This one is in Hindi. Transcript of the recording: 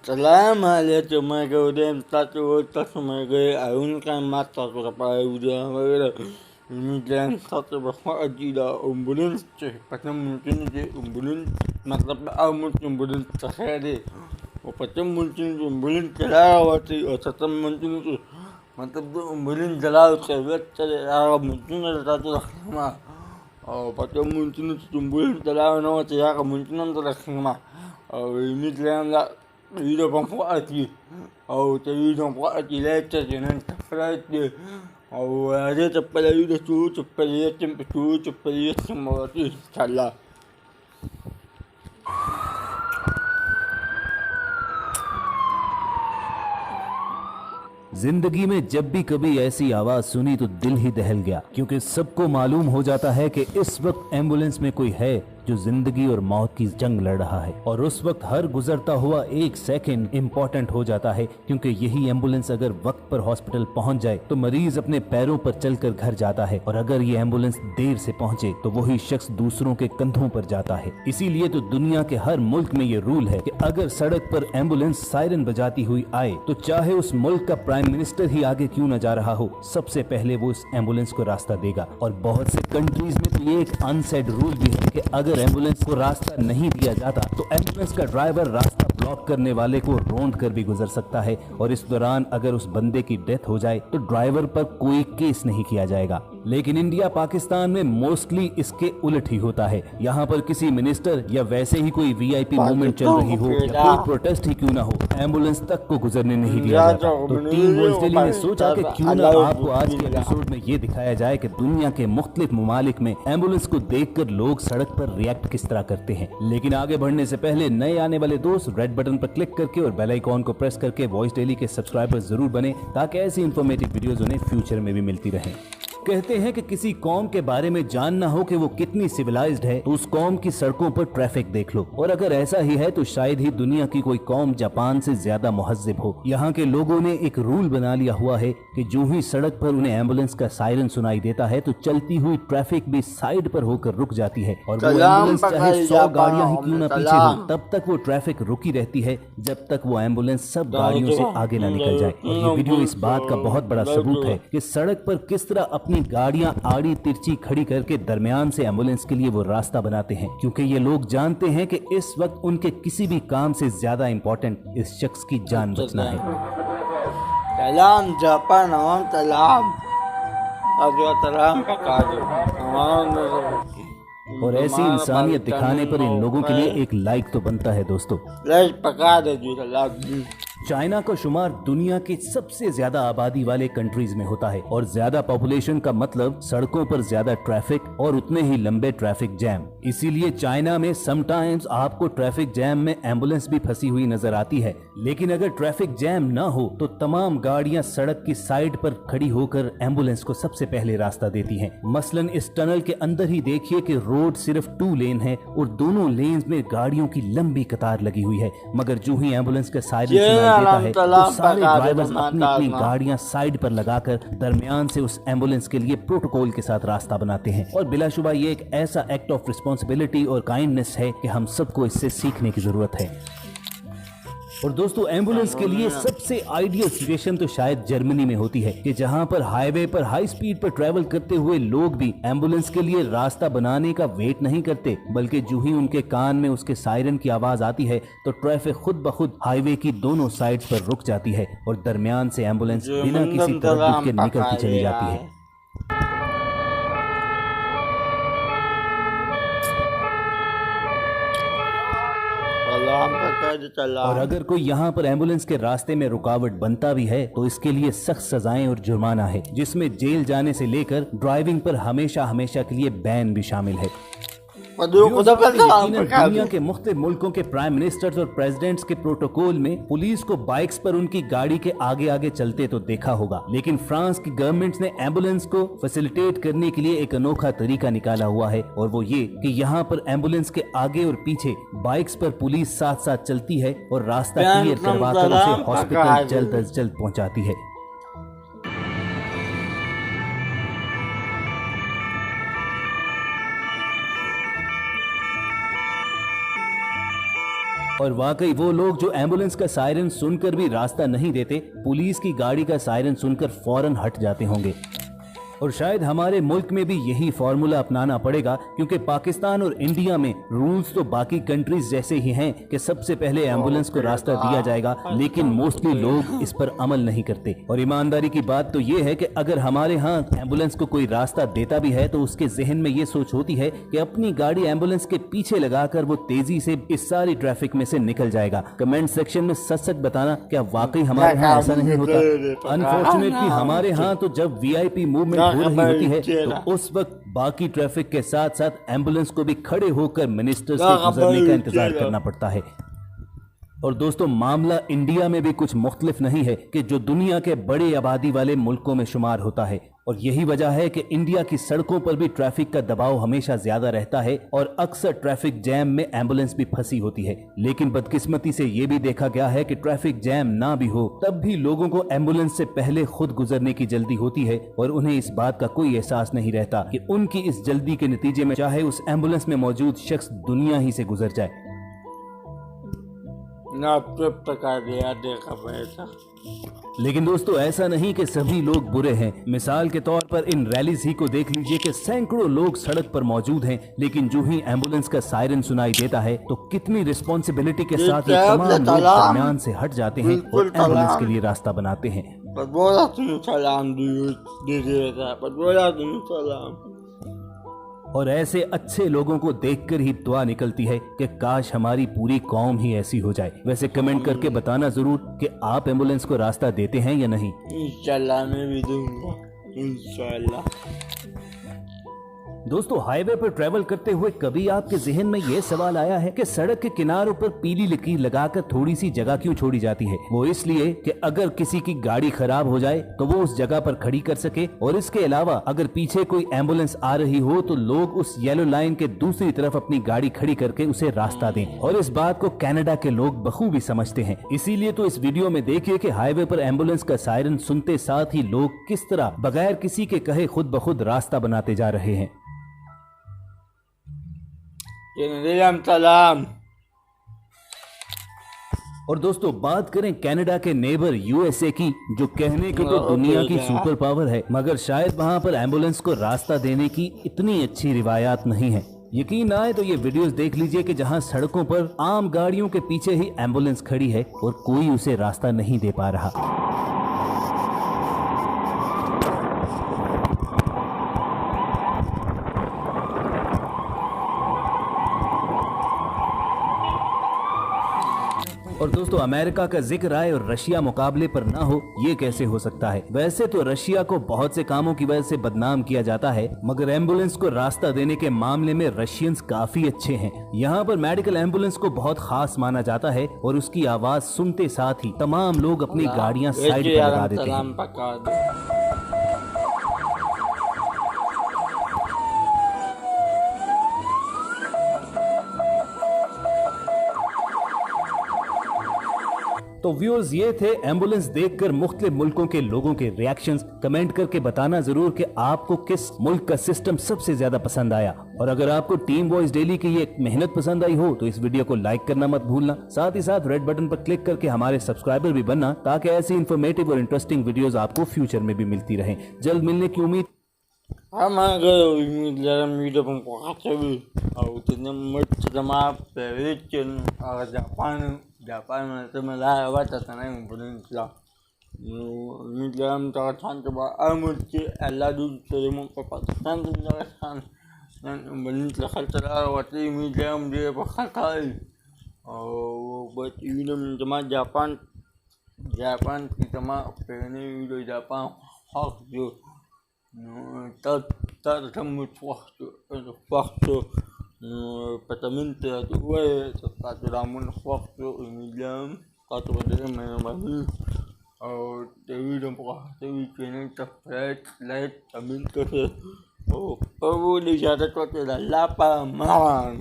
Salamat alaikum mga kaudem, tatu mga ayun kan mata ko pa udah mga ini jangan satu bahwa ajida ambulans patam mungkin je ambulans मतलब आमुच ambulans terjadi patam mungkin ambulans चलावती और सतम mungkin itu मतलब ambulans चलाव चलत चले mungkin ada satu lama और patam mungkin itu ambulans चलाव ना चाहिए mungkin हम तो रखेंगे और ini jangan video pembuat atau video pembuat lecture dengan tempat dia atau ada tempat lagi dah tu tempat dia semua tu salah. जिंदगी में जब भी कभी ऐसी आवाज सुनी तो दिल ही दहल गया, क्योंकि सबको मालूम हो जाता है कि इस वक्त एम्बुलेंस में कोई है जो जिंदगी और मौत की जंग लड़ रहा है। और उस वक्त हर गुजरता हुआ एक सेकंड इम्पोर्टेंट हो जाता है, क्योंकि यही एम्बुलेंस अगर वक्त पर हॉस्पिटल पहुंच जाए तो मरीज अपने पैरों पर चलकर घर जाता है, और अगर ये एम्बुलेंस देर से पहुंचे तो वही शख्स दूसरों के कंधों पर जाता है। इसीलिए तो दुनिया के हर मुल्क में ये रूल है कि अगर सड़क पर एम्बुलेंस सायरन बजाती हुई आए तो चाहे उस मुल्क का प्राइम मिनिस्टर ही आगे क्यों न जा रहा हो, सबसे पहले वो इस एम्बुलेंस को रास्ता देगा। और बहुत से कंट्रीज में तो ये एक अनसेड रूल भी है कि अगर एम्बुलेंस को रास्ता नहीं दिया जाता तो एम्बुलेंस का ड्राइवर रास्ता ब्लॉक करने वाले को रोंद कर भी गुजर सकता है, और इस दौरान अगर उस बंदे की डेथ हो जाए तो ड्राइवर पर कोई केस नहीं किया जाएगा। लेकिन इंडिया पाकिस्तान में मोस्टली इसके उलट ही होता है। यहाँ पर किसी मिनिस्टर या वैसे ही कोई वीआईपी मूवमेंट चल रही हो या कोई प्रोटेस्ट ही क्यों ना हो, एम्बुलेंस तक को गुजरने नहीं दिया जाता। तो टीम वॉइस डेली ने सोचा कि क्यों ना आपको आज के एपिसोड में ये दिखाया जाए कि दुनिया के मुख्तलिफ ममालिक में एम्बुलेंस को देखकर लोग सड़क पर रिएक्ट किस तरह करते हैं। लेकिन आगे बढ़ने से पहले नए आने वाले दोस्त रेड बटन पर क्लिक करके और बेल आइकॉन को प्रेस करके वॉइस डेली के सब्सक्राइबर जरूर बने, ताकि ऐसी इंफॉर्मेटिव वीडियोस उन्हें फ्यूचर में भी मिलती रहें। कहते हैं कि किसी कौम के बारे में जानना हो कि वो कितनी सिविलाइज्ड है तो उस कौम की सड़कों पर ट्रैफिक देख लो, और अगर ऐसा ही है तो शायद ही दुनिया की कोई कौम जापान से ज्यादा मुहज्जिब हो। यहाँ के लोगों ने एक रूल बना लिया हुआ है कि जो ही सड़क पर उन्हें एम्बुलेंस का सायरन सुनाई देता है तो चलती हुई ट्रैफिक भी साइड पर होकर रुक जाती है, और वो एम्बुलेंस चाहे 100 गाड़ियां ही क्यों न पीछे हो तब तक वो ट्रैफिक रुकी रहती है जब तक वो एम्बुलेंस सब गाड़ियों से आगे न निकल जाए। और ये वीडियो इस बात का बहुत बड़ा सबूत है कि सड़क पर किस तरह अपनी गाड़ियां आड़ी तिरछी खड़ी करके दरमियान से एम्बुलेंस के लिए वो रास्ता बनाते हैं, क्योंकि ये लोग जानते हैं कि इस वक्त उनके किसी भी काम से ज्यादा इंपॉर्टेंट इस शख्स की जान बचना है। सलाम जापान सलाम और ऐसी इंसानियत दिखाने पर इन लोगों के लिए एक लाइक तो बनता है दोस्तों। पका दे जी। चाइना का शुमार दुनिया के सबसे ज्यादा आबादी वाले कंट्रीज में होता है, और ज्यादा पॉपुलेशन का मतलब सड़कों पर ज्यादा ट्रैफिक और उतने ही लंबे ट्रैफिक जैम। इसीलिए चाइना में समटाइम्स आपको ट्रैफिक जैम में एम्बुलेंस भी फंसी हुई नजर आती है। लेकिन अगर ट्रैफिक जैम ना हो तो तमाम गाड़ियां सड़क की साइड पर खड़ी होकर एम्बुलेंस को सबसे पहले रास्ता देती हैं। मसलन इस टनल के अंदर ही देखिए कि रोड सिर्फ 2 लेन है और दोनों लेन्स में गाड़ियों की लंबी कतार लगी हुई है, मगर जो ही एम्बुलेंस का सायरन देता है तो सारे ड्राइवर्स अपनी अपनी गाड़ियां साइड पर लगाकर दरमियान से उस एम्बुलेंस के लिए प्रोटोकॉल के साथ रास्ता बनाते हैं। और बिलाशुबा ये एक ऐसा एक्ट ऑफ रिस्पॉन्सिबिलिटी और काइंडनेस है कि हम सबको इससे सीखने की जरूरत है। और दोस्तों, एम्बुलेंस के लिए सबसे आइडियल सिचुएशन तो शायद जर्मनी में होती है कि जहां पर हाईवे पर हाई स्पीड पर ट्रैवल करते हुए लोग भी एम्बुलेंस के लिए रास्ता बनाने का वेट नहीं करते, बल्कि जो ही उनके कान में उसके सायरन की आवाज आती है तो ट्रैफिक खुद ब खुद हाईवे की दोनों साइड्स पर रुक जाती है और दरमियान से एम्बुलेंस बिना किसी तरद्दुद के निकलती चली जाती है। और अगर कोई यहाँ पर एम्बुलेंस के रास्ते में रुकावट बनता भी है तो इसके लिए सख्त सजाएं और जुर्माना है, जिसमें जेल जाने से लेकर ड्राइविंग पर हमेशा हमेशा के लिए बैन भी शामिल है। दुनिया के मुख्तलिफ मुल्कों के प्राइम मिनिस्टर्स और प्रेसिडेंट्स के प्रोटोकॉल में पुलिस को बाइक्स पर उनकी गाड़ी के आगे आगे चलते तो देखा होगा, लेकिन फ्रांस की गवर्नमेंट ने एम्बुलेंस को फैसिलिटेट करने के लिए एक अनोखा तरीका निकाला हुआ है, और वो ये कि यहाँ पर एम्बुलेंस के आगे और पीछे बाइक्स पर पुलिस साथ साथ चलती है और रास्ता क्लियर करवाकर उसे हॉस्पिटल जल्द अज जल्द पहुँचाती है। और वाकई वो लोग जो एम्बुलेंस का सायरन सुनकर भी रास्ता नहीं देते, पुलिस की गाड़ी का सायरन सुनकर फौरन हट जाते होंगे। और शायद हमारे मुल्क में भी यही फॉर्मूला अपनाना पड़ेगा, क्योंकि पाकिस्तान और इंडिया में रूल्स तो बाकी कंट्रीज जैसे ही हैं कि सबसे पहले एम्बुलेंस को रास्ता दिया जाएगा, लेकिन मोस्टली लोग इस पर अमल नहीं करते। और ईमानदारी की बात तो ये है कि अगर हमारे यहाँ एम्बुलेंस को कोई रास्ता देता भी है तो उसके जहन में ये सोच होती है कि अपनी गाड़ी एम्बुलेंस के पीछे लगाकर वो तेजी से इस सारी ट्रैफिक में से निकल जाएगा। कमेंट सेक्शन में सच सच बताना, क्या वाकई हमारे यहाँ ऐसा नहीं होता? अनफॉर्चुनेटली हमारे यहाँ तो जब VIP मूवमेंट हो रही होती है तो उस वक्त बाकी ट्रैफिक के साथ साथ एम्बुलेंस को भी खड़े होकर मिनिस्टर्स के गुजरने का इंतजार करना पड़ता है। और दोस्तों, मामला इंडिया में भी कुछ मुख्तलिफ नहीं है कि जो दुनिया के बड़े आबादी वाले मुल्कों में शुमार होता है। और यही वजह है कि इंडिया की सड़कों पर भी ट्रैफिक का दबाव हमेशा ज्यादा रहता है और अक्सर ट्रैफिक जैम में एम्बुलेंस भी फंसी होती है। लेकिन बदकिस्मती से ये भी देखा गया है कि ट्रैफिक जैम ना भी हो तब भी लोगों को एम्बुलेंस से पहले खुद गुजरने की जल्दी होती है और उन्हें इस बात का कोई एहसास नहीं रहता कि उनकी इस जल्दी के नतीजे में चाहे उस एम्बुलेंस में मौजूद शख्स दुनिया ही से गुजर जाए। लेकिन दोस्तों, ऐसा नहीं कि सभी लोग बुरे हैं। मिसाल के तौर पर इन रैलीज ही को देख लीजिए कि सैकड़ों लोग सड़क पर मौजूद हैं, लेकिन जो ही एम्बुलेंस का सायरन सुनाई देता है तो कितनी रिस्पॉन्सिबिलिटी के साथ ये तमाम लोग दरमियान से हट जाते हैं और एम्बुलेंस के लिए रास्ता बनाते हैं। और ऐसे अच्छे लोगों को देखकर ही दुआ निकलती है कि काश हमारी पूरी कौम ही ऐसी हो जाए। वैसे कमेंट करके बताना जरूर कि आप एम्बुलेंस को रास्ता देते हैं या नहीं। इंशाल्लाह मैं भी दूंगा, इंशाल्लाह। दोस्तों, हाईवे पर ट्रैवल करते हुए कभी आपके जहन में यह सवाल आया है कि सड़क के किनारों पर पीली लकीर लगाकर थोड़ी सी जगह क्यों छोड़ी जाती है? वो इसलिए कि अगर किसी की गाड़ी खराब हो जाए तो वो उस जगह पर खड़ी कर सके, और इसके अलावा अगर पीछे कोई एम्बुलेंस आ रही हो तो लोग उस येलो लाइन के दूसरी तरफ अपनी गाड़ी खड़ी करके उसे रास्ता दें। और इस बात को कनाडा के लोग बखूबी समझते हैं। इसीलिए तो इस वीडियो में देखिए कि हाईवे पर एम्बुलेंस का सायरन सुनते साथ ही लोग किस तरह बगैर किसी के कहे खुद ब खुद रास्ता बनाते जा रहे हैं। सलाम। और दोस्तों, बात करें कनाडा के नेबर USA की, जो कहने को तो दुनिया की सुपर पावर है, मगर शायद वहां पर एम्बुलेंस को रास्ता देने की इतनी अच्छी रिवायात नहीं है। यकीन आए तो ये वीडियोस देख लीजिए कि जहां सड़कों पर आम गाड़ियों के पीछे ही एम्बुलेंस खड़ी है और कोई उसे रास्ता नहीं दे पा रहा। और दोस्तों, अमेरिका का जिक्र आए और रशिया मुकाबले पर ना हो, ये कैसे हो सकता है? वैसे तो रशिया को बहुत से कामों की वजह से बदनाम किया जाता है, मगर एम्बुलेंस को रास्ता देने के मामले में रशियंस काफी अच्छे हैं। यहाँ पर मेडिकल एम्बुलेंस को बहुत खास माना जाता है और उसकी आवाज सुनते साथ ही तमाम लोग अपनी गाड़ियाँ साइड पर लगा देते हैं। तो व्यूअर्स, ये थे एम्बुलेंस देखकर मुख्तलिफ मुल्कों के लोगों के रिएक्शंस। कमेंट करके बताना जरूर कि आपको किस मुल्क का सिस्टम सबसे ज्यादा पसंद आया। और अगर आपको टीम वॉइस डेली की ये मेहनत पसंद आई हो तो इस वीडियो को लाइक करना मत भूलना। साथ ही साथ रेड बटन पर क्लिक करके हमारे सब्सक्राइबर भी बनना, ताकि ऐसी इन्फॉर्मेटिव और इंटरेस्टिंग वीडियोस आपको फ्यूचर में भी मिलती रहें। जल्द मिलने की उम्मीद। Japan itu malah awak tak tahu yang benar lah. Ni dalam cara coba amuti Allah dulu terima Pakistan tu jangan dan benar lah kalau awak ni dalam dia pakai. Oh, buat ini cuma Japan kita mah pengen video Japan hak tu. Tak temu waktu Patamente tu satu ramun waktu ini jam satu pada mana Dewi dan Dewi kena terpret light kami tu perlu dijaga tu adalah 8 malam.